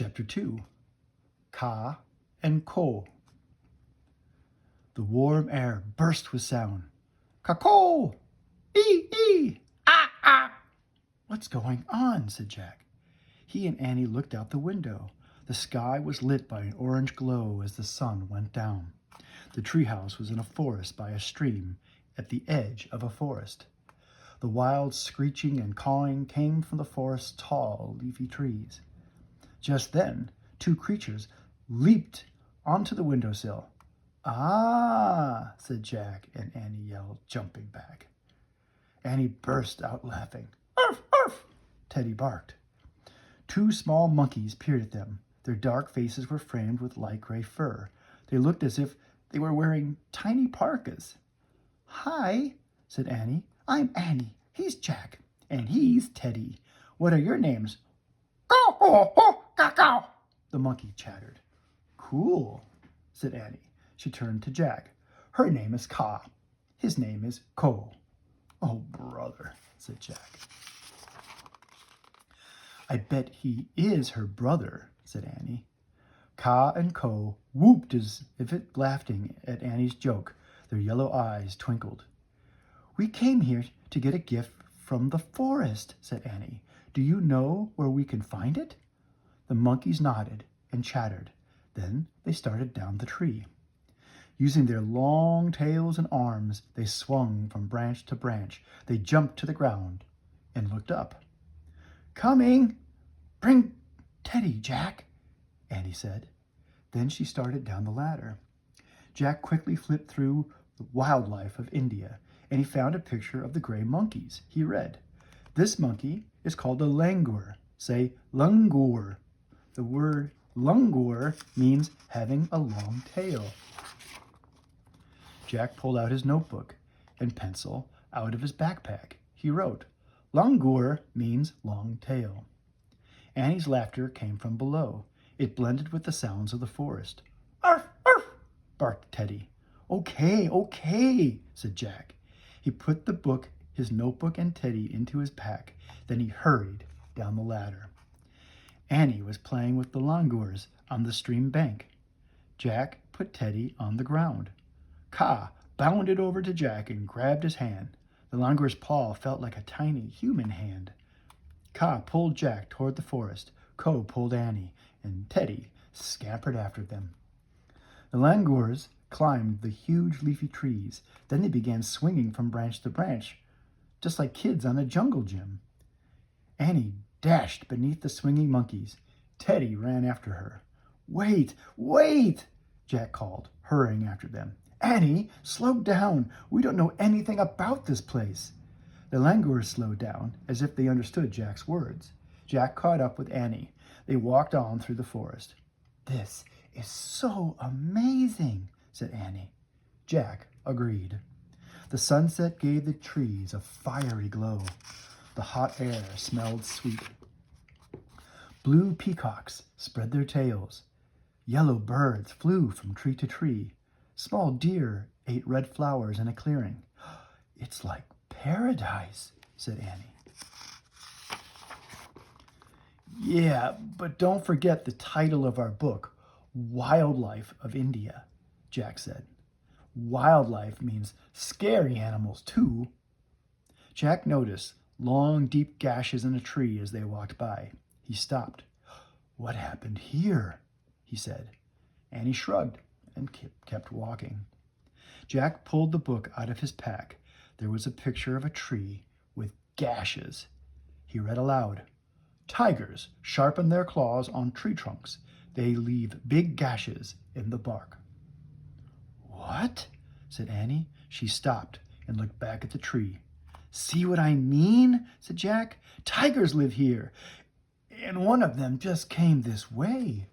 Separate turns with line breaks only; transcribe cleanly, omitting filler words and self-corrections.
Chapter 2, Kah and Ko. The warm air burst with sound. Kah-ko! Ee! Ah! Ah! What's going on? Said Jack. He and Annie looked out the window. The sky was lit by an orange glow as the sun went down. The treehouse was in a forest by a stream at the edge of a forest. The wild screeching and cawing came from the forest's tall, leafy trees. Just then, two creatures leaped onto the windowsill. Ah, said Jack, and Annie yelled, jumping back. Annie burst out laughing. Arf, arf, Teddy barked. Two small monkeys peered at them. Their dark faces were framed with light gray fur. They looked as if they were wearing tiny parkas. Hi, said Annie. I'm Annie. He's Jack. And he's Teddy. What are your names? Go, ho, ho, caw. The monkey chattered. Cool, said Annie. She turned to Jack. Her name is Kah. His name is Ko. Oh, brother, said Jack. I bet he is her brother, said Annie. Kah and Ko whooped as if laughing at Annie's joke. Their yellow eyes twinkled. We came here to get a gift from the forest, said Annie. Do you know where we can find it? The monkeys nodded and chattered. Then they started down the tree. Using their long tails and arms, they swung from branch to branch. They jumped to the ground and looked up. Coming! Bring Teddy, Jack, Annie said. Then she started down the ladder. Jack quickly flipped through the wildlife of India, and he found a picture of the gray monkeys. He read, This monkey is called a langur. Say langur. The word langur means having a long tail. Jack pulled out his notebook and pencil out of his backpack. He wrote, Langur means long tail. Annie's laughter came from below. It blended with the sounds of the forest. Arf, arf, barked Teddy. Okay, said Jack. He put the book, his notebook, and Teddy into his pack. Then he hurried down the ladder. Annie was playing with the langurs on the stream bank. Jack put Teddy on the ground. Kah bounded over to Jack and grabbed his hand. The langur's paw felt like a tiny human hand. Kah pulled Jack toward the forest. Ko pulled Annie, and Teddy scampered after them. The langurs climbed the huge leafy trees. Then they began swinging from branch to branch, just like kids on a jungle gym. Annie dashed beneath the swinging monkeys. Teddy ran after her. Wait, Jack called, hurrying after them. Annie, slow down. We don't know anything about this place. The langurs slowed down, as if they understood Jack's words. Jack caught up with Annie. They walked on through the forest. This is so amazing, said Annie. Jack agreed. The sunset gave the trees a fiery glow. The hot air smelled sweet. Blue peacocks spread their tails. Yellow birds flew from tree to tree. Small deer ate red flowers in a clearing. It's like paradise, said Annie. Yeah, but don't forget the title of our book, Wildlife of India, Jack said. Wildlife means scary animals, too. Jack noticed long, deep gashes in a tree as they walked by. He stopped. What happened here? He said. Annie shrugged and kept walking. Jack pulled the book out of his pack. There was a picture of a tree with gashes. He read aloud, Tigers sharpen their claws on tree trunks. They leave big gashes in the bark. What? Said Annie. She stopped and looked back at the tree. See what I mean? Said Jack. Tigers live here, and one of them just came this way.